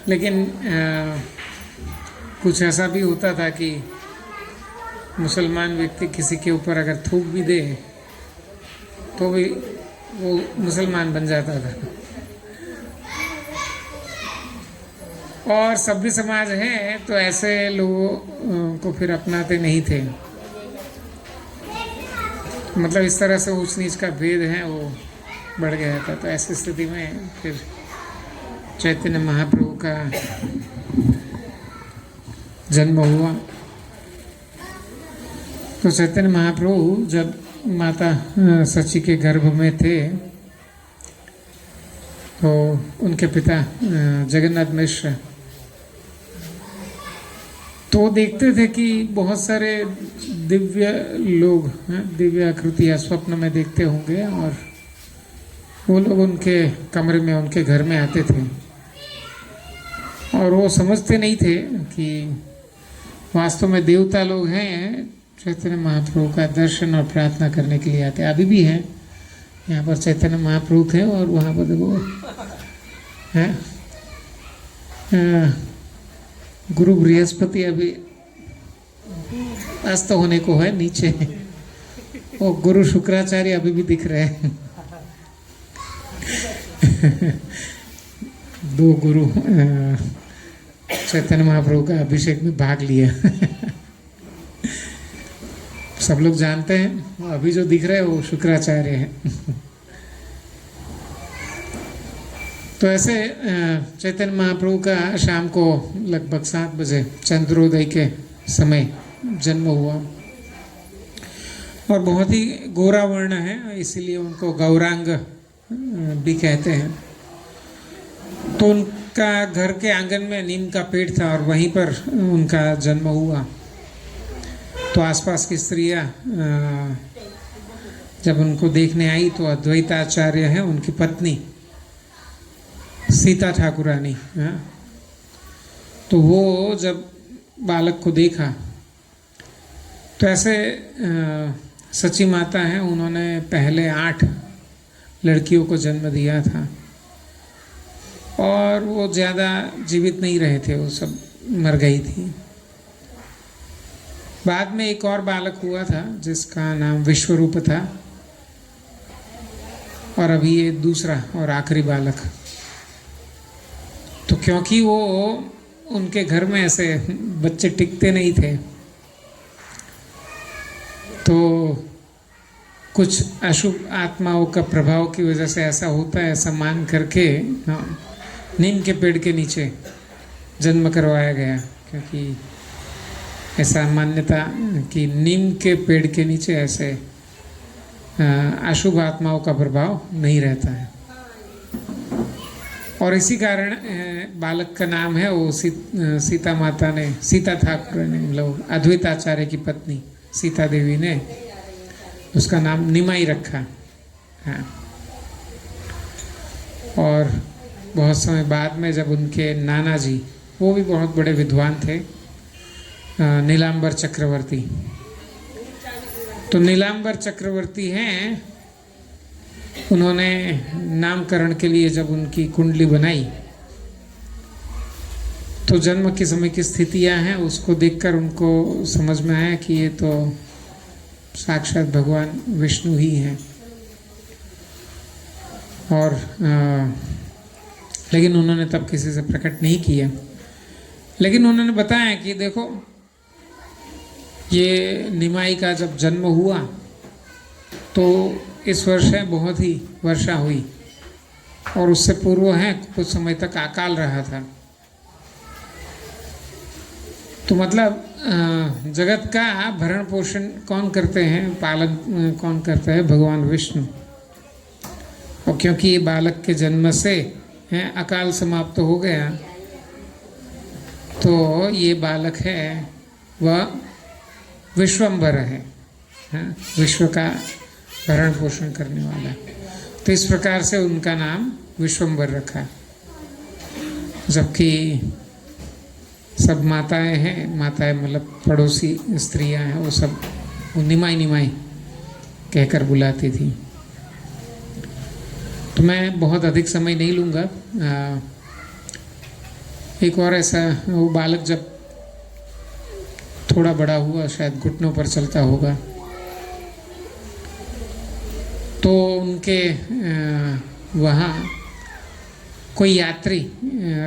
लेकिन कुछ ऐसा भी होता था कि मुसलमान व्यक्ति किसी के ऊपर अगर थूक भी दे तो भी वो मुसलमान बन जाता था। और सभ्य समाज है तो ऐसे लोगों को फिर अपनाते नहीं थे। मतलब इस तरह से ऊंच नीच का भेद है वो बढ़ गया था। तो ऐसी स्थिति में फिर चैतन्य महाप्रभु का जन्म हुआ। तो चैतन्य महाप्रभु जब माता सची के गर्भ में थे तो उनके पिता जगन्नाथ मिश्र तो देखते थे कि बहुत सारे दिव्य लोग दिव्य आकृतियाँ स्वप्न में देखते होंगे और वो लोग उनके कमरे में उनके घर में आते थे और वो समझते नहीं थे कि वास्तव में देवता लोग हैं, चैतन्य महाप्रभु का दर्शन और प्रार्थना करने के लिए आते। अभी भी हैं यहाँ पर चैतन्य महाप्रभु थे और वहाँ पर देखो हैं गुरु बृहस्पति अभी अस्त होने को है नीचे और गुरु शुक्राचार्य अभी भी दिख रहे हैं। दो गुरु चैतन्य महाप्रभु का अभिषेक में भाग लिया। सब लोग जानते हैं अभी जो दिख रहे हैं वो शुक्राचार्य हैं। तो ऐसे चैतन्य महाप्रभु का शाम को लगभग 7 बजे चंद्रोदय के समय जन्म हुआ और बहुत ही गोरा वर्ण है, इसीलिए उनको गौरांग भी कहते हैं। तो उनका घर के आंगन में नीम का पेड़ था और वहीं पर उनका जन्म हुआ। तो आसपास की स्त्रियां जब उनको देखने आई तो अद्वैताचार्य हैं उनकी पत्नी सीता ठाकुरानी, तो वो जब बालक को देखा तो ऐसे सची माता हैं, उन्होंने पहले 8 लड़कियों को जन्म दिया था और वो ज़्यादा जीवित नहीं रहे थे, वो सब मर गई थी। बाद में एक और बालक हुआ था जिसका नाम विश्वरूप था और अभी ये दूसरा और आखिरी बालक। तो क्योंकि वो उनके घर में ऐसे बच्चे टिकते नहीं थे तो कुछ अशुभ आत्माओं का प्रभाव की वजह से ऐसा होता है, ऐसा मान करके नीम के पेड़ के नीचे जन्म करवाया गया। क्योंकि ऐसा मान्यता कि नीम के पेड़ के नीचे ऐसे अशुभ आत्माओं का प्रभाव नहीं रहता है और इसी कारण बालक का नाम है वो सीता माता ने, सीता ठाकुर ने, मतलब अद्वैताचार्य की पत्नी सीता देवी ने उसका नाम निमाई रखा। हाँ। और बहुत समय बाद में जब उनके नाना जी, वो भी बहुत बड़े विद्वान थे, नीलांबर चक्रवर्ती, तो नीलांबर चक्रवर्ती हैं, उन्होंने नामकरण के लिए जब उनकी कुंडली बनाई तो जन्म के समय की स्थितियां हैं उसको देखकर उनको समझ में आया कि ये तो साक्षात भगवान विष्णु ही हैं। और लेकिन उन्होंने तब किसी से प्रकट नहीं किया, लेकिन उन्होंने बताया कि देखो ये निमाई का जब जन्म हुआ तो इस वर्ष है बहुत ही वर्षा हुई और उससे पूर्व है कुछ समय तक अकाल रहा था। तो मतलब जगत का भरण पोषण कौन करते हैं, पालन कौन करते हैं? भगवान विष्णु। और क्योंकि ये बालक के जन्म से है अकाल समाप्त हो गया तो ये बालक है वह विश्वम्भर है, विश्व का भरण पोषण करने वाला। तो इस प्रकार से उनका नाम विश्वम्भर रखा। जबकि सब माताएं हैं, माताएं मतलब पड़ोसी स्त्रियां हैं, वो सब वो निमाई निमाई कहकर बुलाती थी। तो मैं बहुत अधिक समय नहीं लूँगा। एक और ऐसा, वो बालक जब थोड़ा बड़ा हुआ, शायद घुटनों पर चलता होगा, तो उनके वहाँ कोई यात्री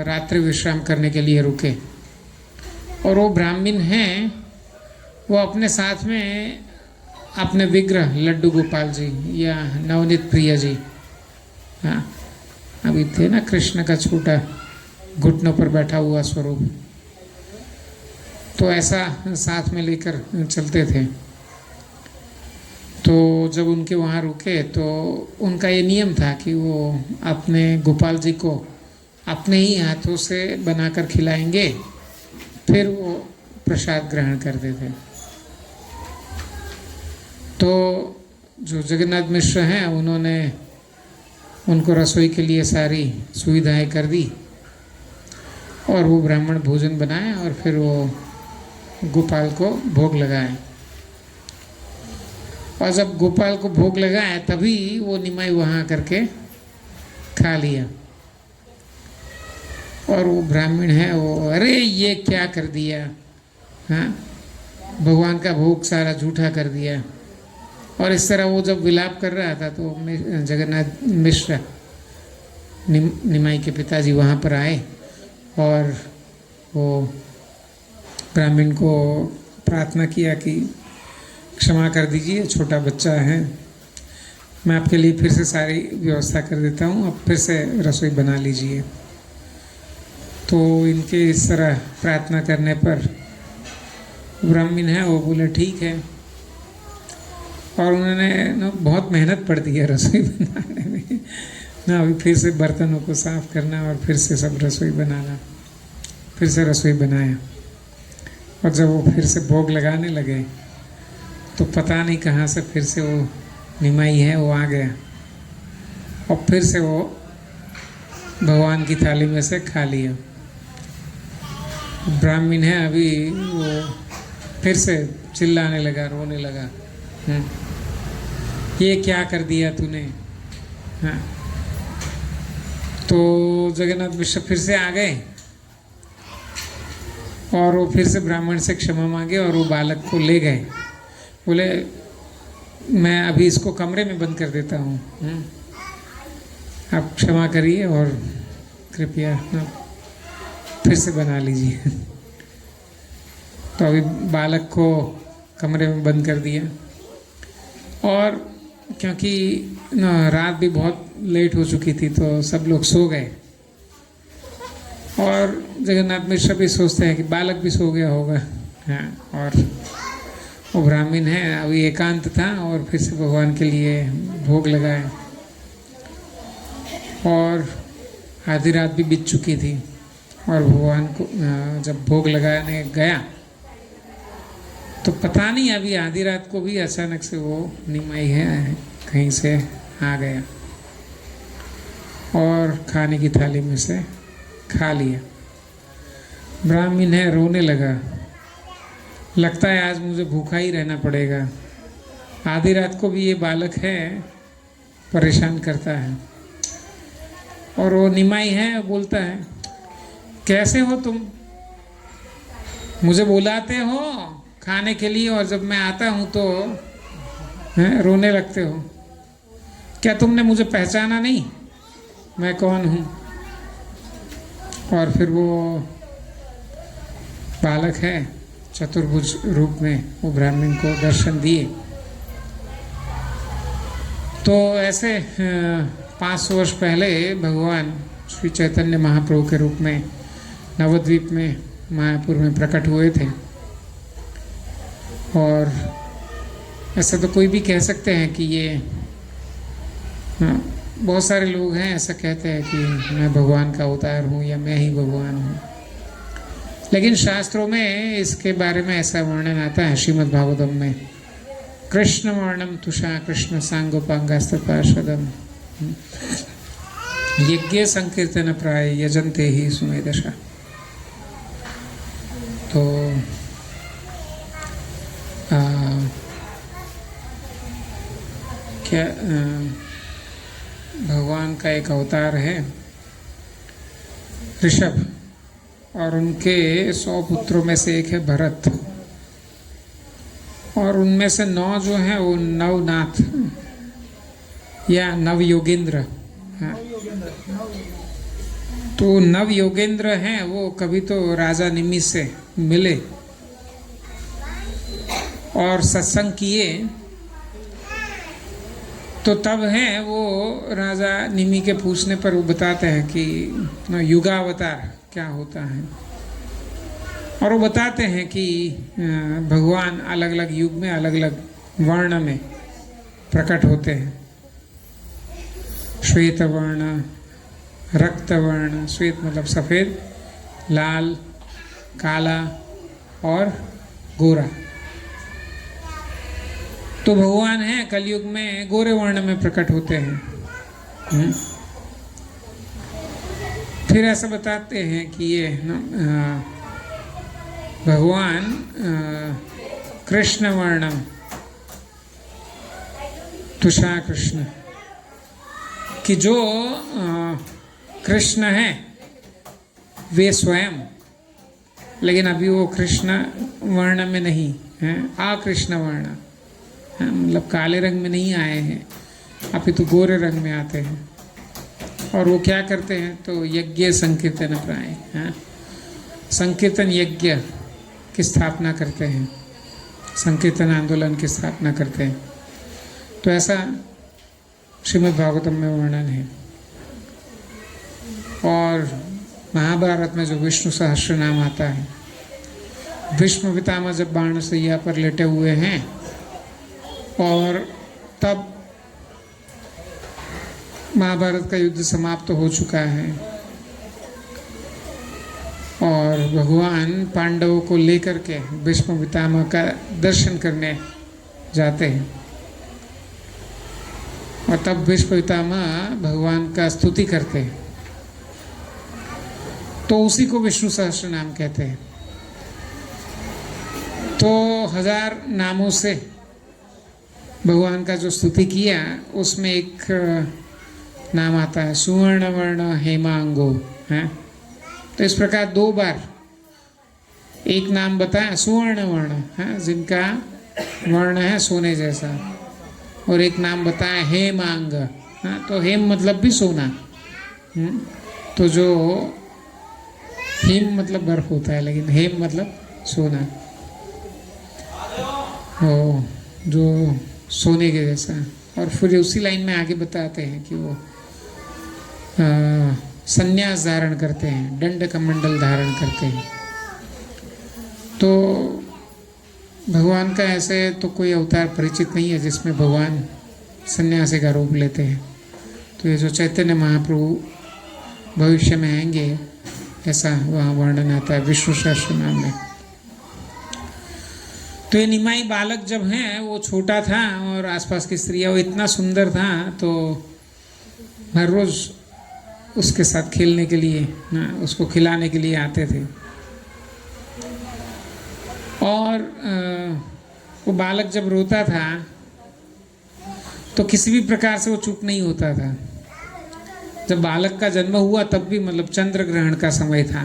रात्रि विश्राम करने के लिए रुके, और वो ब्राह्मण हैं, वो अपने साथ में अपने विग्रह लड्डू गोपाल जी या नवनीत प्रिया जी, हाँ अभी थे ना, कृष्ण का छोटा घुटनों पर बैठा हुआ स्वरूप, तो ऐसा साथ में लेकर चलते थे। तो जब उनके वहाँ रुके तो उनका ये नियम था कि वो अपने गोपाल जी को अपने ही हाथों से बनाकर खिलाएंगे, फिर वो प्रसाद ग्रहण करते थे। तो जो जगन्नाथ मिश्र हैं, उन्होंने उनको रसोई के लिए सारी सुविधाएं कर दी, और वो ब्राह्मण भोजन बनाए, और फिर वो गोपाल को भोग लगाए। और जब गोपाल को भोग लगाए तभी वो निमाई वहाँ करके खा लिया, और वो ब्राह्मण है वो, अरे ये क्या कर दिया, हाँ भगवान का भोग सारा झूठा कर दिया। और इस तरह वो जब विलाप कर रहा था तो जगन्नाथ मिश्र निमाई के पिताजी वहाँ पर आए, और वो ब्राह्मण को प्रार्थना किया कि क्षमा कर दीजिए, छोटा बच्चा है, मैं आपके लिए फिर से सारी व्यवस्था कर देता हूँ, अब फिर से रसोई बना लीजिए। तो इनके इस तरह प्रार्थना करने पर ब्राह्मण है वो बोले ठीक है, और उन्होंने ना बहुत मेहनत पड़ती है रसोई बनाने में ना, अभी फिर से बर्तनों को साफ करना और फिर से सब रसोई बनाना, फिर से रसोई बनाया। और जब वो फिर से भोग लगाने लगे तो पता नहीं कहाँ से फिर से वो निमाई है वो आ गया, और फिर से वो भगवान की थाली में से खा लिया। ब्राह्मण है अभी वो फिर से चिल्लाने लगा, रोने लगा, ये क्या कर दिया तूने, हाँ। तो जगन्नाथ मिश्र फिर से आ गए, और वो फिर से ब्राह्मण से क्षमा मांगे, और वो बालक को ले गए, बोले मैं अभी इसको कमरे में बंद कर देता हूँ, आप क्षमा करिए और कृपया फिर से बना लीजिए। तो अभी बालक को कमरे में बंद कर दिया, और क्योंकि रात भी बहुत लेट हो चुकी थी तो सब लोग सो गए, और जगन्नाथ मिश्र भी सोचते हैं कि बालक भी सो गया होगा, हाँ। और वो ब्राह्मण है अभी एकांत था, और फिर से भगवान के लिए भोग लगाए, और आधी रात भी बीत चुकी थी, और भगवान को जब भोग लगाने गया तो पता नहीं अभी आधी रात को भी अचानक से वो निमाई है कहीं से आ गया, और खाने की थाली में से खा लिया। ब्राह्मण है रोने लगा, लगता है आज मुझे भूखा ही रहना पड़ेगा, आधी रात को भी ये बालक है परेशान करता है। और वो निमाई है बोलता है, कैसे हो तुम, मुझे बुलाते हो खाने के लिए, और जब मैं आता हूँ तो रोने लगते हो, क्या तुमने मुझे पहचाना नहीं, मैं कौन हूँ। और फिर वो बालक है चतुर्भुज रूप में वो ब्राह्मण को दर्शन दिए। तो ऐसे 500 वर्ष पहले भगवान श्री चैतन्य महाप्रभु के रूप में नवद्वीप में मायापुर में प्रकट हुए थे। और ऐसा तो कोई भी कह सकते हैं कि ये बहुत सारे लोग हैं ऐसा कहते हैं कि मैं भगवान का अवतार हूँ या मैं ही भगवान हूँ, लेकिन शास्त्रों में इसके बारे में ऐसा वर्णन आता है। श्रीमद् भागवतम में कृष्ण वर्णम तुषा कृष्ण सांगोपांगास्त पार्षदम यज्ञ संकीर्तन प्राय यजन्ते ही सुमेधशा। तो क्या भगवान का एक अवतार है ऋषभ, और उनके 100 पुत्रों में से एक है भरत, और उनमें से 9 जो हैं वो नवनाथ या नव योगेंद्र। हाँ, तो नव योगेंद्र हैं वो कभी तो राजा निमि से मिले और सत्संग किए, तो तब है वो राजा निमि के पूछने पर वो बताते हैं कि युगावतार क्या होता है, और वो बताते हैं कि भगवान अलग अलग युग में अलग अलग वर्ण में प्रकट होते हैं। श्वेत वर्ण, रक्त वर्ण, श्वेत मतलब सफ़ेद, लाल, काला और गोरा। तो भगवान है कलयुग में गोरे वर्ण में प्रकट होते हैं। फिर ऐसा बताते हैं कि ये भगवान कृष्ण वर्णम, तुषा कृष्ण, कि जो कृष्ण है वे स्वयं, लेकिन अभी वो कृष्ण वर्ण में नहीं है, अकृष्ण वर्ण, मतलब काले रंग में नहीं आए हैं, अभी तो गोरे रंग में आते हैं। और वो क्या करते हैं, तो यज्ञ संकीर्तन प्राय, संकीर्तन यज्ञ की स्थापना करते हैं, संकीर्तन आंदोलन की स्थापना करते हैं। तो ऐसा श्रीमद् भागवतम में वर्णन है। और महाभारत में जो विष्णु सहस्त्र नाम आता है, भीष्म पितामह जब बाणशैया पर लेटे हुए हैं और तब महाभारत का युद्ध समाप्त हो चुका है और भगवान पांडवों को लेकर के भीष्म पितामह का दर्शन करने जाते हैं, और तब भीष्म पितामह भगवान का स्तुति करते हैं, तो उसी को विष्णु सहस्त्र नाम कहते हैं। तो 1000 नामों से भगवान का जो स्तुति किया उसमें एक नाम आता है सुवर्ण वर्ण हेमांगो है। तो इस प्रकार 2 बार एक नाम बताया सुवर्ण वर्ण है, जिनका वर्ण है सोने जैसा, और एक नाम बताया हेमांग, तो हेम मतलब भी सोना, तो जो हिम मतलब बर्फ होता है, लेकिन हेम मतलब सोना, ओ जो सोने के जैसा। और फिर उसी लाइन में आगे बताते हैं कि वो संन्यास धारण करते हैं, दंड कमंडल धारण करते हैं। तो भगवान का ऐसे तो कोई अवतार परिचित नहीं है जिसमें भगवान सन्यासी का रूप लेते हैं। तो ये जो चैतन्य महाप्रभु भविष्य में आएंगे ऐसा वहाँ वर्णन आता है विष्णु सहस्त्र नाम में। तो ये निमाई बालक जब हैं वो छोटा था और आसपास की स्त्रियाँ, वो इतना सुंदर था तो हर रोज़ उसके साथ खेलने के लिए, उसको खिलाने के लिए आते थे। और वो बालक जब रोता था तो किसी भी प्रकार से वो चुप नहीं होता था। जब बालक का जन्म हुआ तब भी मतलब चंद्र ग्रहण का समय था,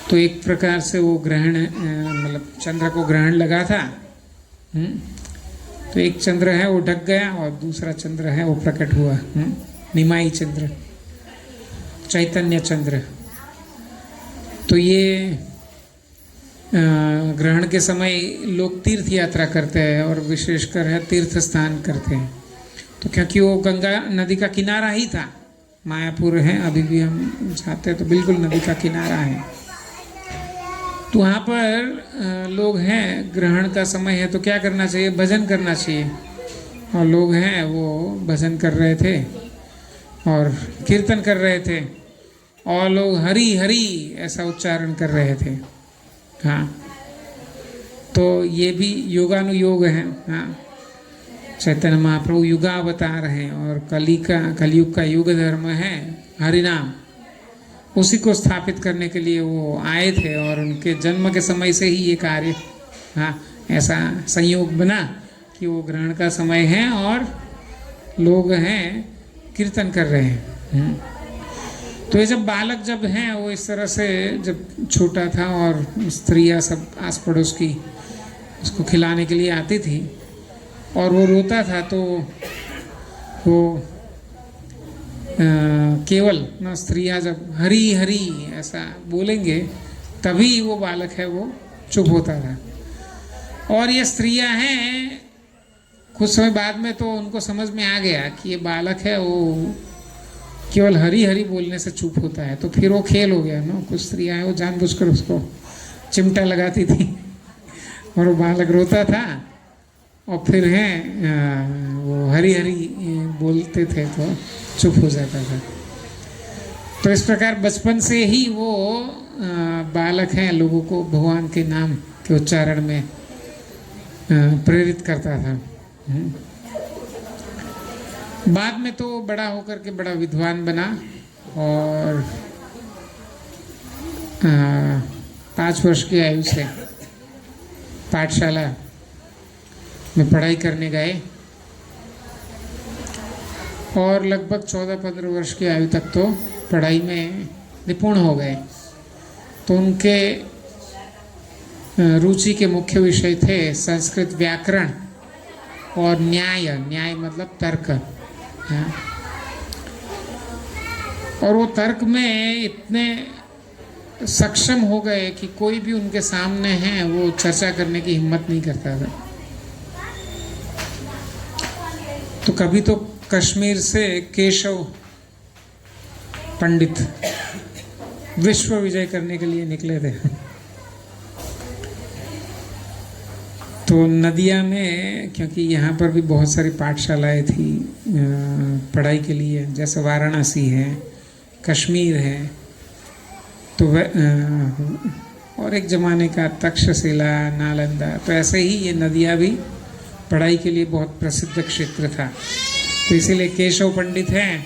तो एक प्रकार से वो ग्रहण मतलब चंद्र को ग्रहण लगा था। तो एक चंद्र है वो ढक गया और दूसरा चंद्र है वो प्रकट हुआ, निमाई चंद्र, चैतन्य चंद्र। तो ये ग्रहण के समय लोग तीर्थ यात्रा करते हैं और विशेषकर है तीर्थ स्नान करते हैं। तो क्योंकि वो गंगा नदी का किनारा ही था, मायापुर है अभी भी हम जाते हैं तो बिल्कुल नदी का किनारा है। तो वहाँ पर लोग हैं, ग्रहण का समय है तो क्या करना चाहिए, भजन करना चाहिए। और लोग हैं वो भजन कर रहे थे और कीर्तन कर रहे थे और लोग हरि हरि ऐसा उच्चारण कर रहे थे। हाँ, तो ये भी योगानुयोग है। हाँ, चैतन्य महाप्रभु युगावतार हैं और कलयुग का युग धर्म है हरिनाम, उसी को स्थापित करने के लिए वो आए थे। और उनके जन्म के समय से ही ये कार्य, हाँ, ऐसा संयोग बना कि वो ग्रहण का समय है और लोग हैं कीर्तन कर रहे हैं। तो ये जब बालक जब हैं वो इस तरह से जब छोटा था और स्त्रियां सब आस पड़ोस की उसको खिलाने के लिए आती थी और वो रोता था तो वो केवल ना स्त्रियां जब हरी हरी ऐसा बोलेंगे तभी वो बालक है वो चुप होता था। और ये स्त्रियां हैं कुछ समय बाद में तो उनको समझ में आ गया कि ये बालक है वो केवल हरी हरी बोलने से चुप होता है, तो फिर वो खेल हो गया ना। कुछ स्त्रियां हैं वो जानबूझकर उसको चिमटा लगाती थी और वो बालक रोता था और फिर है वो हरी हरी बोलते थे तो चुप हो जाता था। तो इस प्रकार बचपन से ही वो बालक हैं लोगों को भगवान के नाम के उच्चारण में प्रेरित करता था। बाद में तो बड़ा होकर के बड़ा विद्वान बना और 5 वर्ष की आयु से पाठशाला में पढ़ाई करने गए और लगभग 14-15 वर्ष की आयु तक तो पढ़ाई में निपुण हो गए। तो उनके रुचि के मुख्य विषय थे संस्कृत व्याकरण और न्याय। न्याय मतलब तर्क। और वो तर्क में इतने सक्षम हो गए कि कोई भी उनके सामने है वो चर्चा करने की हिम्मत नहीं करता था। तो कभी तो कश्मीर से केशव पंडित विश्व विजय करने के लिए निकले थे। तो नदिया में, क्योंकि यहाँ पर भी बहुत सारी पाठशालाएं थी पढ़ाई के लिए, जैसे वाराणसी है, कश्मीर है, तो और एक ज़माने का तक्षशिला, नालंदा, तो ऐसे ही ये नदिया भी पढ़ाई के लिए बहुत प्रसिद्ध क्षेत्र था। तो इसीलिए केशव पंडित हैं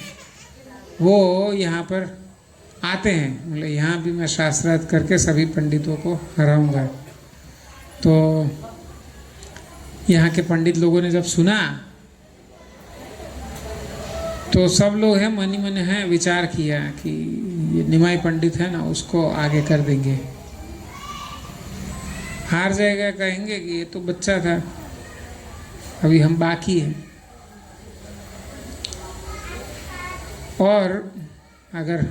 वो यहाँ पर आते हैं, बोले यहाँ भी मैं शास्त्रार्थ करके सभी पंडितों को हराऊंगा। तो यहाँ के पंडित लोगों ने जब सुना तो सब लोग हैं मन ही मन है विचार किया कि ये निमाई पंडित है ना उसको आगे कर देंगे, हार जाएगा, कहेंगे कि ये तो बच्चा था, अभी हम बाकी हैं। और अगर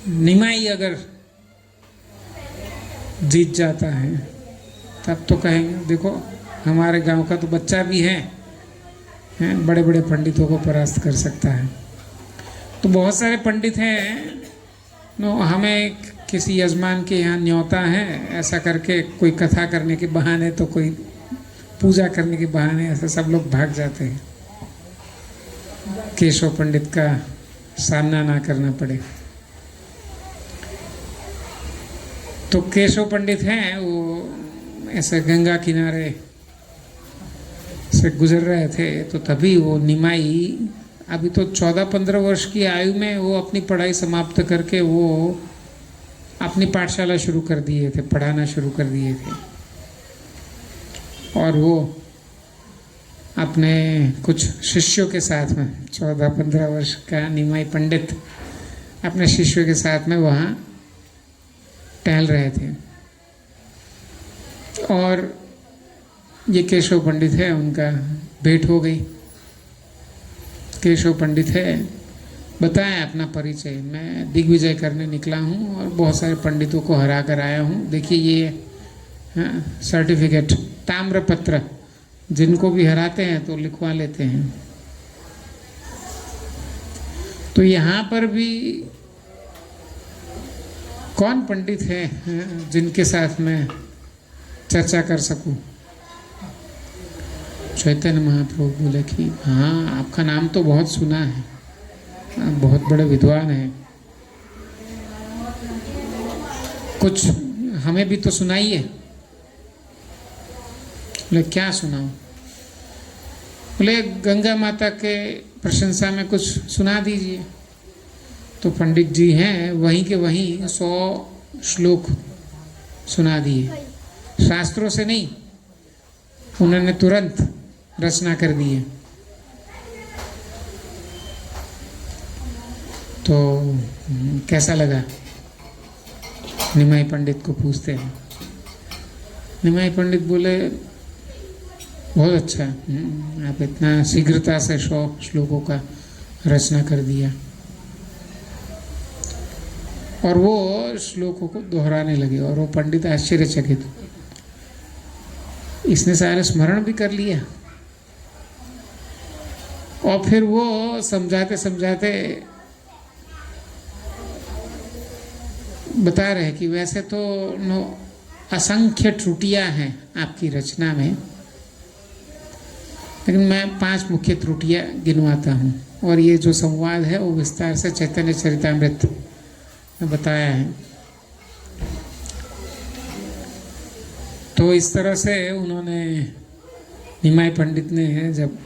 निमाई अगर जीत जाता है तब तो कहेंगे देखो हमारे गांव का तो बच्चा भी है, बड़े बड़े पंडितों को परास्त कर सकता है। तो बहुत सारे पंडित हैं नो, हमें किसी यजमान के यहाँ न्योता है ऐसा करके, कोई कथा करने के बहाने तो कोई पूजा करने के बहाने, ऐसे सब लोग भाग जाते हैं, केशव पंडित का सामना ना करना पड़े। तो केशव पंडित हैं वो ऐसे गंगा किनारे से गुजर रहे थे, तो तभी वो निमाई अभी तो 14-15 वर्ष की आयु में वो अपनी पढ़ाई समाप्त करके वो अपनी पाठशाला शुरू कर दिए थे, पढ़ाना शुरू कर दिए थे। और वो अपने कुछ शिष्यों के साथ में 14-15 वर्ष का निमाई पंडित अपने शिष्यों के साथ में वहाँ टहल रहे थे। और ये केशव पंडित है, उनका भेंट हो गई। केशव पंडित है, बताएं अपना परिचय, मैं दिग्विजय करने निकला हूँ और बहुत सारे पंडितों को हरा कर आया हूँ, देखिए ये सर्टिफिकेट, ताम्रपत्र, जिनको भी हराते हैं तो लिखवा लेते हैं। तो यहाँ पर भी कौन पंडित है जिनके साथ मैं चर्चा कर सकूं? चैतन्य महाप्रभु बोले कि हाँ, आपका नाम तो बहुत सुना है, आप बहुत बड़े विद्वान हैं, कुछ हमें भी तो सुनाइए। बोले क्या सुनाऊं? बोले गंगा माता के प्रशंसा में कुछ सुना दीजिए। तो पंडित जी हैं वहीं के वहीं 100 श्लोक सुना दिए, शास्त्रों से नहीं, उन्होंने तुरंत रचना कर दी है। तो कैसा लगा? निमाई पंडित को पूछते हैं। निमाई पंडित बोले बहुत अच्छा, आप इतना शीघ्रता से 100 श्लोकों का रचना कर दिया। और वो श्लोकों को दोहराने लगे और वो पंडित आश्चर्यचकित, इसने सारे स्मरण भी कर लिया। और फिर वो समझाते समझाते बता रहे कि वैसे तो असंख्य त्रुटियां हैं आपकी रचना में, लेकिन मैं 5 मुख्य त्रुटियां गिनवाता हूँ। और ये जो संवाद है वो विस्तार से चैतन्य चरितामृत में बताया है। तो इस तरह से उन्होंने, निमाई पंडित ने जब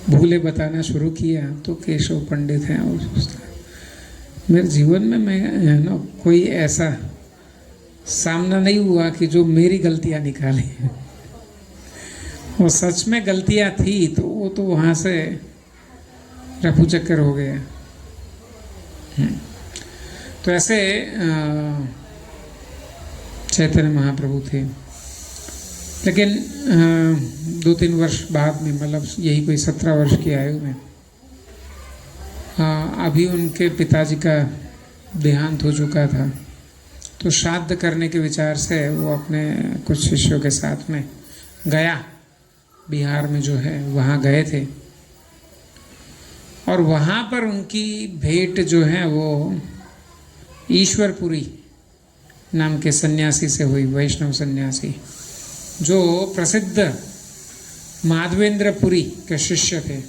भूले बताना शुरू किया तो केशव पंडित हैं और सोचता मेरे जीवन में मैं कोई ऐसा सामना नहीं हुआ कि जो मेरी गलतियां निकाले। वो सच में गलतियां थी तो वो तो वहाँ से रफू चक्कर हो गया। तो ऐसे चैतन्य महाप्रभु थे। लेकिन 2-3 वर्ष बाद में, मतलब यही कोई 17 वर्ष की आयु में, अभी उनके पिताजी का देहांत हो चुका था। तो श्राद्ध करने के विचार से वो अपने कुछ शिष्यों के साथ में गया, बिहार में जो है वहाँ गए थे। और वहाँ पर उनकी भेंट जो है वो ईश्वरपुरी नाम के सन्यासी से हुई, वैष्णव सन्यासी, जो प्रसिद्ध माधवेंद्रपुरी के शिष्य थे।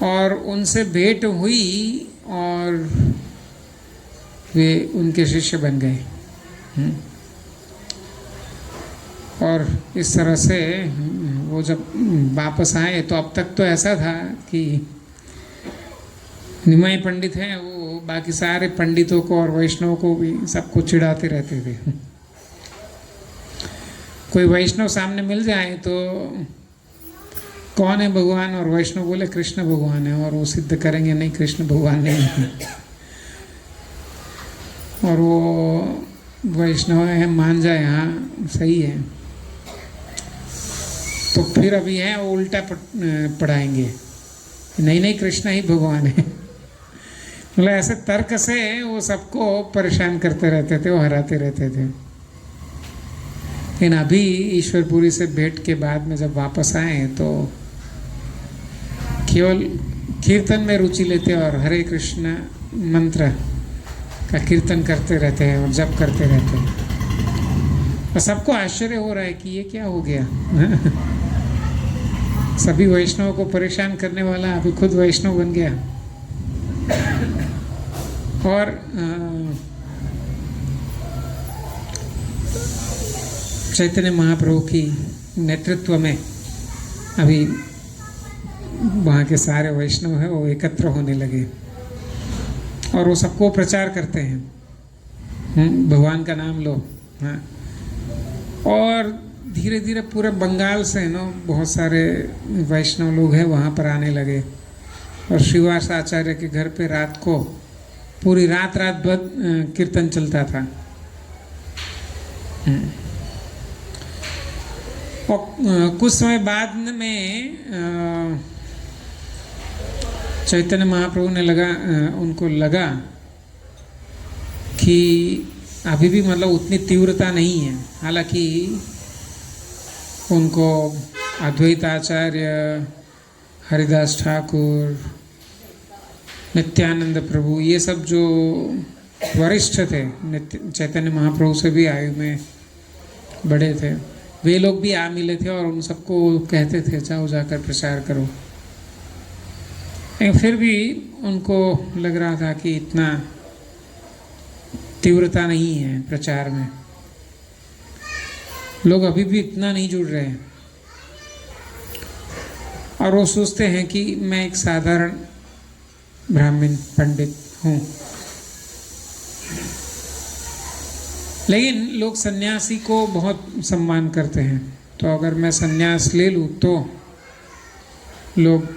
और उनसे भेंट हुई और वे उनके शिष्य बन गए। और इस तरह से वो जब वापस आए तो अब तक तो ऐसा था कि निमाई पंडित हैं, वो बाकी सारे पंडितों को और वैष्णव को भी सबको चिढ़ाते रहते थे। कोई वैष्णव सामने मिल जाए तो कौन है भगवान, और वैष्णव बोले कृष्ण भगवान है, और वो सिद्ध करेंगे नहीं कृष्ण भगवान नहीं है। और वो वैष्णव है, मान जाए हाँ सही है, तो फिर अभी है वो उल्टा पढ़ाएंगे, नहीं नहीं कृष्ण ही भगवान है। मतलब ऐसे तर्क से वो सबको परेशान करते रहते थे, वो हराते रहते थे। लेकिन अभी ईश्वरपुरी से भेंट के बाद में जब वापस आए तो केवल कीर्तन में रुचि लेते और हरे कृष्ण मंत्र का कीर्तन करते रहते हैं और जप करते रहते हैं। और सबको आश्चर्य हो रहा है कि ये क्या हो गया। सभी वैष्णव को परेशान करने वाला अभी खुद वैष्णव बन गया। और चैतन्य महाप्रभु की नेतृत्व में अभी वहाँ के सारे वैष्णव हैं वो एकत्र होने लगे और वो सबको प्रचार करते हैं, भगवान का नाम लो। हाँ, और धीरे धीरे पूरे बंगाल से बहुत सारे वैष्णव लोग हैं वहाँ पर आने लगे। और श्रीवास आचार्य के घर पे रात को पूरी रात भर कीर्तन चलता था। और कुछ समय बाद में चैतन्य महाप्रभु ने उनको लगा कि अभी भी मतलब उतनी तीव्रता नहीं है। हालांकि उनको अद्वैत आचार्य, हरिदास ठाकुर, नित्यानंद प्रभु, ये सब जो वरिष्ठ थे, चैतन्य महाप्रभु से भी आयु में बड़े थे, वे लोग भी आ मिले थे और उन सबको कहते थे जाओ जाकर प्रचार करो। लेकिन फिर भी उनको लग रहा था कि इतना तीव्रता नहीं है प्रचार में, लोग अभी भी इतना नहीं जुड़ रहे हैं। और वो सोचते हैं कि मैं एक साधारण ब्राह्मण पंडित हूँ। लेकिन लोग सन्यासी को बहुत सम्मान करते हैं, तो अगर मैं सन्यास ले लूँ तो लोग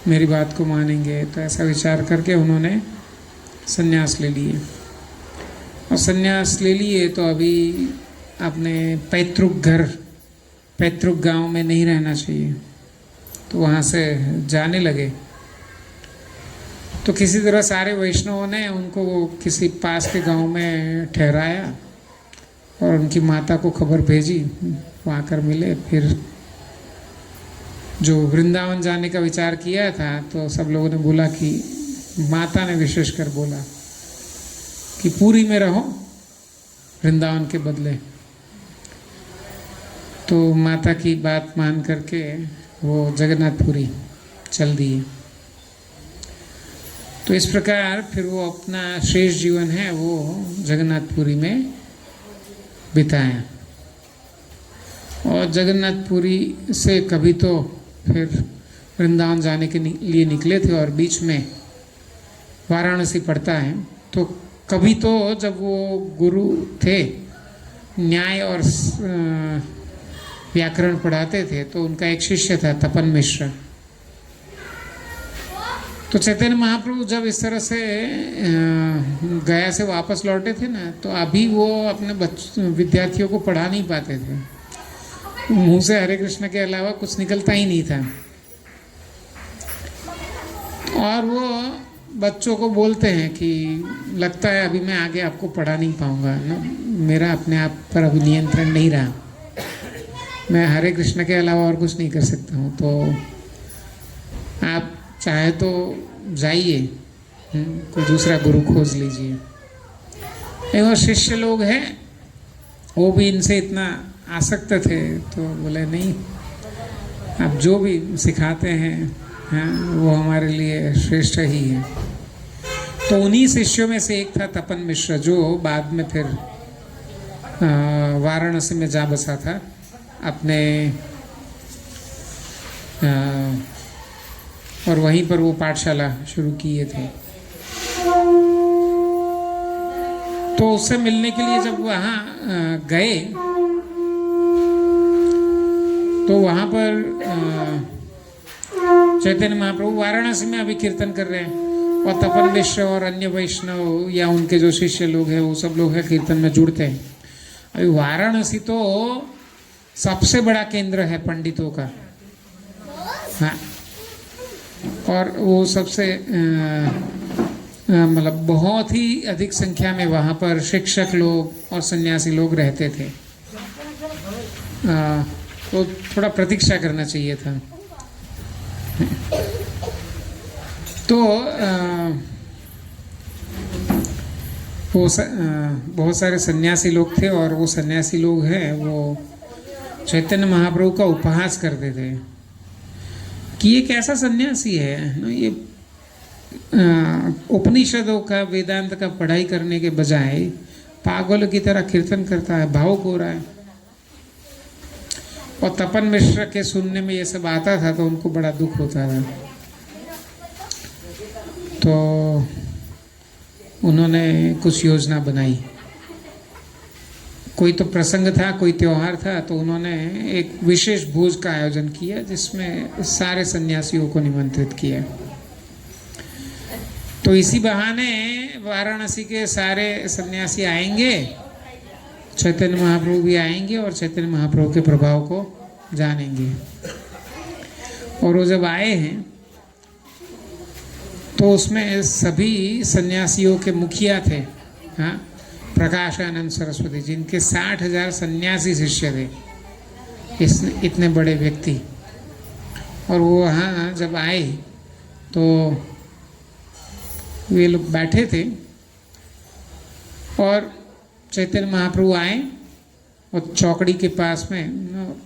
मेरी बात को मानेंगे। तो ऐसा विचार करके उन्होंने संन्यास ले लिए। और संन्यास ले लिए तो अभी अपने पैतृक गांव में नहीं रहना चाहिए, तो वहाँ से जाने लगे। तो किसी तरह सारे वैष्णवों ने उनको किसी पास के गांव में ठहराया और उनकी माता को खबर भेजी, वो आकर मिले। फिर जो वृंदावन जाने का विचार किया था तो सब लोगों ने बोला कि, माता ने विशेषकर बोला कि पुरी में रहो वृंदावन के बदले। तो माता की बात मान करके वो जगन्नाथपुरी चल दिए। तो इस प्रकार फिर वो अपना शेष जीवन है वो जगन्नाथपुरी में बिताया। और जगन्नाथपुरी से कभी तो फिर वृंदावन जाने के लिए निकले थे और बीच में वाराणसी पड़ता है। तो कभी तो जब वो गुरु थे, न्याय और व्याकरण पढ़ाते थे, तो उनका एक शिष्य था तपन मिश्र। तो चैतन्य महाप्रभु जब इस तरह से गया से वापस लौटे थे ना, तो अभी वो अपने विद्यार्थियों को पढ़ा नहीं पाते थे। मुंह से हरे कृष्ण के अलावा कुछ निकलता ही नहीं था। और वो बच्चों को बोलते हैं कि लगता है अभी मैं आगे आपको पढ़ा नहीं पाऊंगा ना, मेरा अपने आप पर अभी नियंत्रण नहीं रहा, मैं हरे कृष्ण के अलावा और कुछ नहीं कर सकता हूँ, तो आप चाहे तो जाइए, कोई दूसरा गुरु खोज लीजिए। और शिष्य लोग हैं वो भी इनसे इतना आसक्त थे, तो बोले नहीं, आप जो भी सिखाते हैं वो हमारे लिए श्रेष्ठ ही है। तो उन्हीं शिष्यों में से एक था तपन मिश्र, जो बाद में फिर वाराणसी में जा बसा था अपने, और वहीं पर वो पाठशाला शुरू किए थे। तो उससे मिलने के लिए जब वहाँ गए तो वहाँ पर चैतन्य महाप्रभु वाराणसी में अभी कीर्तन कर रहे हैं, और तपन मिश्र और अन्य वैष्णव या उनके जो शिष्य लोग हैं वो सब लोग हैं कीर्तन में जुड़ते हैं। अभी वाराणसी तो सबसे बड़ा केंद्र है पंडितों का, हाँ, और वो सबसे मतलब बहुत ही अधिक संख्या में वहाँ पर शिक्षक लोग और सन्यासी लोग रहते थे। तो थोड़ा प्रतीक्षा करना चाहिए था। तो वो बहुत सारे सन्यासी लोग थे, और वो सन्यासी लोग हैं वो चैतन्य महाप्रभु का उपहास करते थे कि ये कैसा सन्यासी है ना, ये उपनिषदों का, वेदांत का पढ़ाई करने के बजाय पागल की तरह कीर्तन करता है, भावुक हो रहा है। और तपन मिश्र के सुनने में ये सब आता था तो उनको बड़ा दुख होता था। तो उन्होंने कुछ योजना बनाई। कोई तो प्रसंग था, कोई त्योहार था, तो उन्होंने एक विशेष भोज का आयोजन किया जिसमें सारे सन्यासियों को निमंत्रित किया। तो इसी बहाने वाराणसी के सारे सन्यासी आएंगे, चैतन्य महाप्रभु भी आएंगे और चैतन्य महाप्रभु के प्रभाव को जानेंगे। और वो जब आए हैं तो उसमें सभी सन्यासियों के मुखिया थे, हाँ, प्रकाशानंद सरस्वती, जिनके 60,000 सन्यासी शिष्य थे, इतने बड़े व्यक्ति। और वो वहाँ जब आए तो वे लोग बैठे थे और चैतन्य महाप्रभु आए और चौकड़ी के पास में,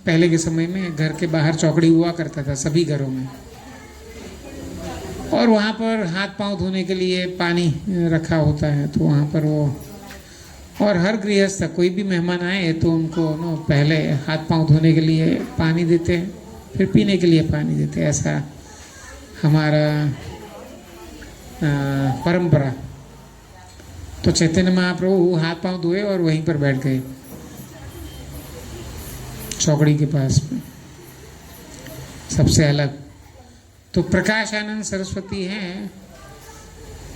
पहले के समय में घर के बाहर चौकड़ी हुआ करता था सभी घरों में, और वहाँ पर हाथ पांव धोने के लिए पानी रखा होता है। तो वहाँ पर वो, और हर गृहस्थ कोई भी मेहमान आए तो उनको पहले हाथ पांव धोने के लिए पानी देते हैं, फिर पीने के लिए पानी देते हैं। ऐसा हमारा परंपरा। तो चैतन्य महाप्रभु हाथ पांव धोए और वहीं पर बैठ गए चौकड़ी के पास में, सबसे अलग। तो प्रकाश आनंद सरस्वती हैं,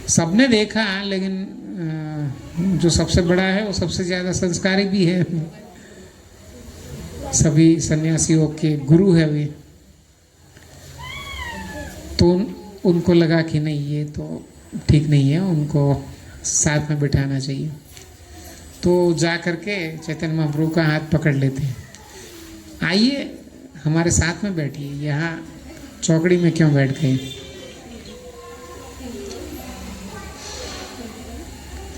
सबने देखा, लेकिन जो सबसे बड़ा है वो सबसे ज़्यादा संस्कारी भी है, सभी सन्यासियों के गुरु है वे। तो उनको लगा कि नहीं, ये तो ठीक नहीं है, उनको साथ में बिठाना चाहिए। तो जा कर के चैतन्य महाप्रभु का हाथ पकड़ लेते हैं, आइए हमारे साथ में बैठिए, यहाँ चौकड़ी में क्यों बैठ गए।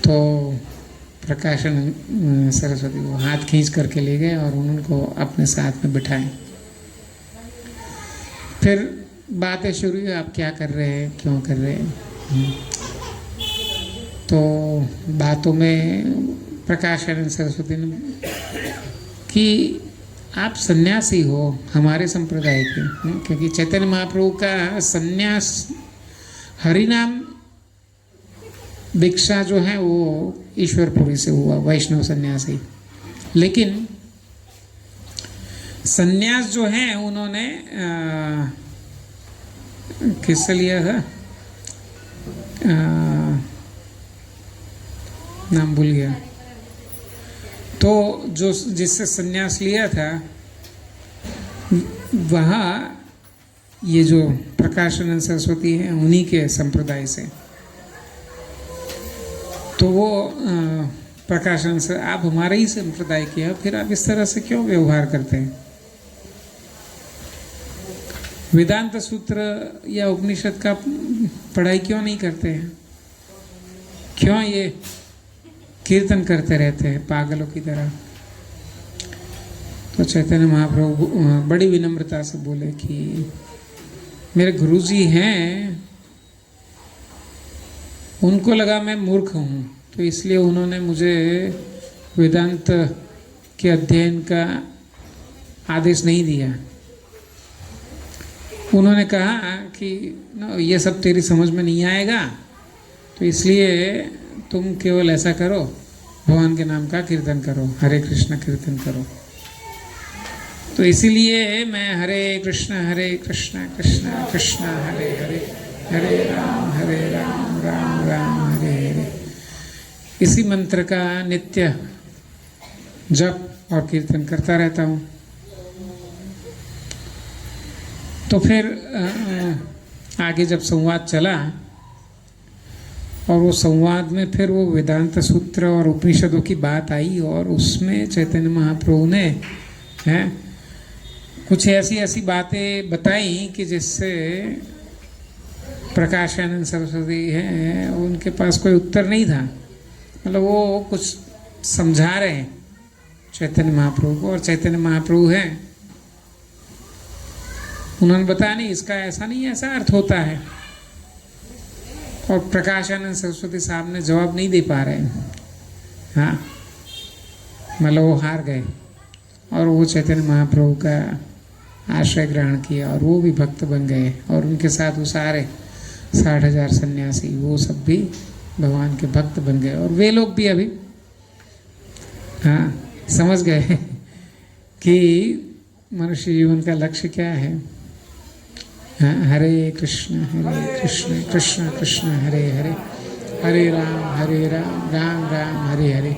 तो प्रकाशन सरस्वती को हाथ खींच करके ले गए और उनको अपने साथ में बिठाए। फिर बातें शुरू हुई, आप क्या कर रहे हैं, क्यों कर रहे हैं। तो बातों में प्रकाशानंद सरस्वती ने कि आप सन्यासी हो हमारे संप्रदाय के, क्योंकि चैतन्य महाप्रभु का सन्यास हरिनाम दीक्षा जो है वो ईश्वरपुरी से हुआ, वैष्णव सन्यासी। लेकिन सन्यास जो है उन्होंने किससे लिया था, नाम भूल गया। तो जो जिससे सन्यास लिया था वहाँ ये जो प्रकाशानंद सरस्वती हैं उन्हीं के संप्रदाय से। तो वो प्रकाशानंद सर, आप हमारे ही संप्रदाय के हैं, फिर आप इस तरह से क्यों व्यवहार करते हैं। वेदांत सूत्र या उपनिषद का पढ़ाई क्यों नहीं करते हैं, क्यों ये कीर्तन करते रहते हैं पागलों की तरह। तो चैतन्य महाप्रभु बड़ी विनम्रता से बोले कि मेरे गुरुजी हैं, उनको लगा मैं मूर्ख हूँ, तो इसलिए उन्होंने मुझे वेदांत के अध्ययन का आदेश नहीं दिया। उन्होंने कहा कि ये सब तेरी समझ में नहीं आएगा, तो इसलिए तुम केवल ऐसा करो, भगवान के नाम का कीर्तन करो, हरे कृष्ण कीर्तन करो। तो इसीलिए मैं हरे कृष्ण कृष्ण कृष्ण हरे हरे, हरे राम राम राम हरे हरे, इसी मंत्र का नित्य जप और कीर्तन करता रहता हूँ। तो फिर आगे जब संवाद चला और वो संवाद में फिर वो वेदांत सूत्र और उपनिषदों की बात आई, और उसमें चैतन्य महाप्रभु ने कुछ ऐसी बातें बताई कि जिससे प्रकाशानंद सरस्वती हैं उनके पास कोई उत्तर नहीं था। मतलब वो कुछ समझा रहे हैं चैतन्य महाप्रभु को, और चैतन्य महाप्रभु हैं, उन्होंने बताया नहीं इसका ऐसा नहीं, ऐसा अर्थ होता है। और प्रकाशानंद सरस्वती साहब ने जवाब नहीं दे पा रहे। हाँ, मतलब वो हार गए और वो चैतन्य महाप्रभु का आश्रय ग्रहण किया और वो भी भक्त बन गए, और उनके साथ वो सारे 60,000 सन्यासी वो सब भी भगवान के भक्त बन गए। और वे लोग भी अभी हाँ समझ गए कि मनुष्य जीवन का लक्ष्य क्या है। हाँ, हरे कृष्ण कृष्ण कृष्ण हरे हरे, हरे राम राम राम हरे हरे।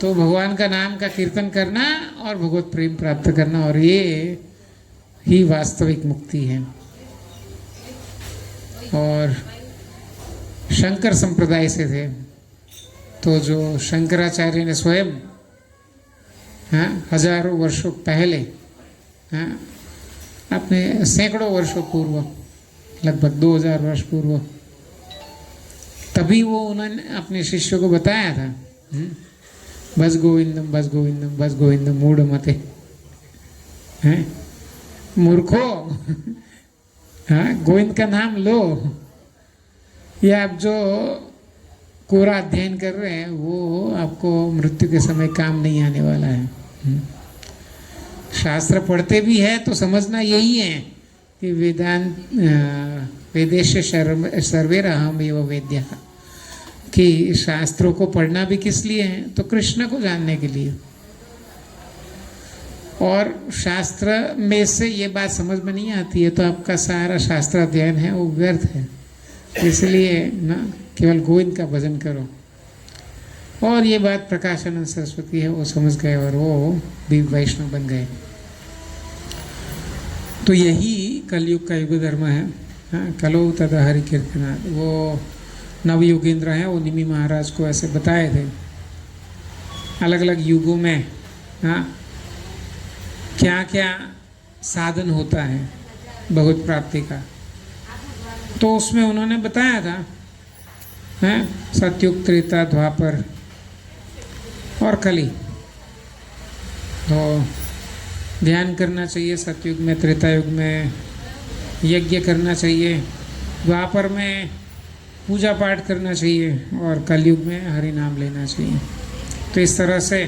तो भगवान का नाम का कीर्तन करना और भगवत प्रेम प्राप्त करना, और ये ही वास्तविक मुक्ति है। और शंकर संप्रदाय से थे, तो जो शंकराचार्य ने स्वयं हजारों वर्षों पहले अपने सैकड़ों वर्षों पूर्व, लगभग 2000 वर्ष पूर्व, तभी वो उन्होंने अपने शिष्यों को बताया था, बस गोविंदम बस गोविंदम बस गोविंदम मूढ़ मते, मूर्खो गोविंद का नाम लो। ये आप जो कोरा अध्ययन कर रहे हैं वो आपको मृत्यु के समय काम नहीं आने वाला है। शास्त्र पढ़ते भी है तो समझना यही है कि वेदांत वेदेश सर्वेर अहम एव वेद्य, कि शास्त्रों को पढ़ना भी किस लिए है, तो कृष्ण को जानने के लिए। और शास्त्र में से ये बात समझ में नहीं आती है तो आपका सारा शास्त्र अध्ययन है वो व्यर्थ है। इसलिए ना केवल गोविंद का भजन करो। और ये बात प्रकाशानंद सरस्वती है वो समझ गए और वो भी वैष्णव बन गए। तो यही कलयुग का युग धर्म है। हाँ, कलो तदा हरि कीर्तनाद। वो नवयुगेंद्र हैं, वो निमि महाराज को ऐसे बताए थे अलग अलग युगों में हाँ क्या क्या साधन होता है भगवत प्राप्ति का। तो उसमें उन्होंने बताया था हैं सतयुग, त्रेता, द्वापर और कली। तो ध्यान करना चाहिए सतयुग में, त्रेता युग में यज्ञ करना चाहिए, द्वापर में पूजा पाठ करना चाहिए और कलयुग में हरि नाम लेना चाहिए। तो इस तरह से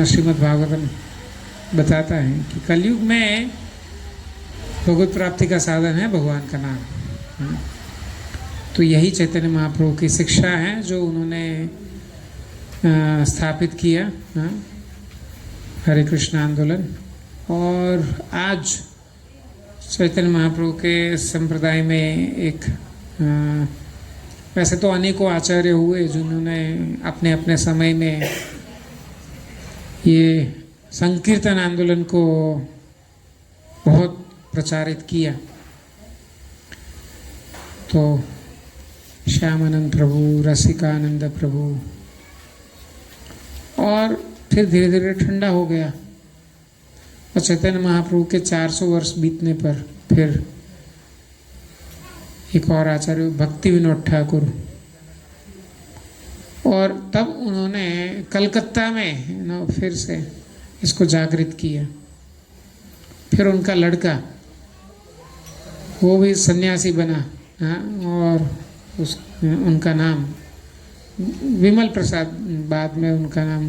श्रीमद् भागवतम बताता है कि कलयुग में भगवत प्राप्ति का साधन है भगवान का नाम। तो यही चैतन्य महाप्रभु की शिक्षा है जो उन्होंने स्थापित किया हरे कृष्ण आंदोलन। और आज चैतन्य महाप्रभु के संप्रदाय में एक वैसे तो अनेकों आचार्य हुए जिन्होंने अपने अपने समय में ये संकीर्तन आंदोलन को बहुत प्रचारित किया। तो श्यामानंद प्रभु, रसिकानंद प्रभु, और फिर धीरे धीरे ठंडा हो गया। और चैतन्य महाप्रभु के 400 वर्ष बीतने पर फिर एक और आचार्य भक्ति विनोद ठाकुर, और तब उन्होंने कलकत्ता में फिर से इसको जागृत किया। फिर उनका लड़का वो भी सन्यासी बना और उनका नाम विमल प्रसाद, बाद में उनका नाम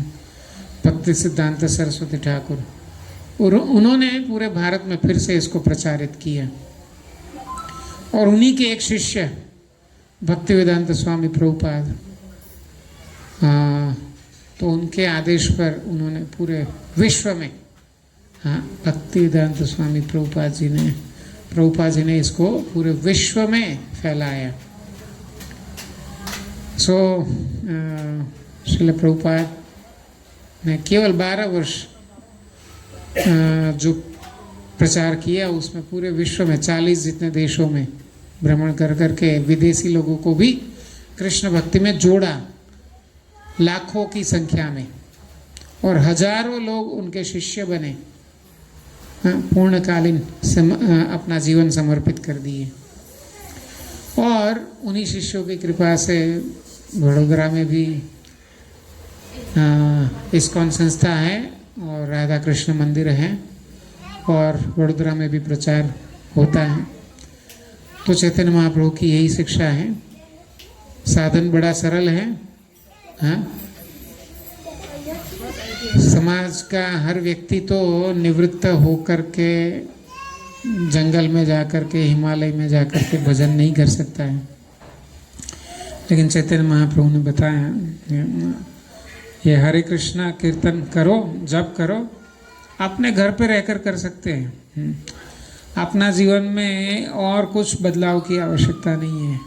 भक्ति सिद्धांत सरस्वती ठाकुर। और उन्होंने पूरे भारत में फिर से इसको प्रचारित किया। और उन्हीं के एक शिष्य भक्तिवेदांत स्वामी प्रभुपाद, तो उनके आदेश पर उन्होंने पूरे विश्व में भक्तिवेदांत स्वामी प्रभुपाद जी ने इसको पूरे विश्व में फैलाया। श्रील प्रभुपाद ने केवल 12 वर्ष जो प्रचार किया उसमें पूरे विश्व में 40 जितने देशों में भ्रमण कर करके विदेशी लोगों को भी कृष्ण भक्ति में जोड़ा, लाखों की संख्या में, और हजारों लोग उनके शिष्य बने, पूर्णकालीन अपना जीवन समर्पित कर दिए। और उन्हीं शिष्यों की कृपा से वडोदरा में भी इस्कॉन संस्था है और राधा कृष्ण मंदिर है, और वडोदरा में भी प्रचार होता है। तो चैतन्य महाप्रभु की यही शिक्षा है। साधन बड़ा सरल है। समाज का हर व्यक्ति तो निवृत्त होकर के जंगल में जाकर के, हिमालय में जाकर के भजन नहीं कर सकता है, लेकिन चैतन्य महाप्रभु ने बताया ये हरे कृष्णा कीर्तन करो, जप करो, अपने घर पे रहकर कर सकते हैं। अपना जीवन में और कुछ बदलाव की आवश्यकता नहीं है।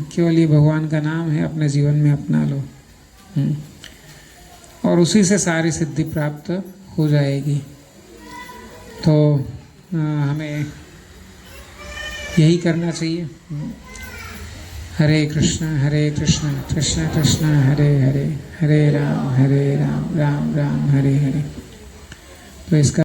केवल ये भगवान का नाम है, अपने जीवन में अपना लो और उसी से सारी सिद्धि प्राप्त हो जाएगी। तो हमें यही करना चाहिए। हरे कृष्णा कृष्ण कृष्ण हरे हरे, हरे राम राम राम हरे हरे। तो इसका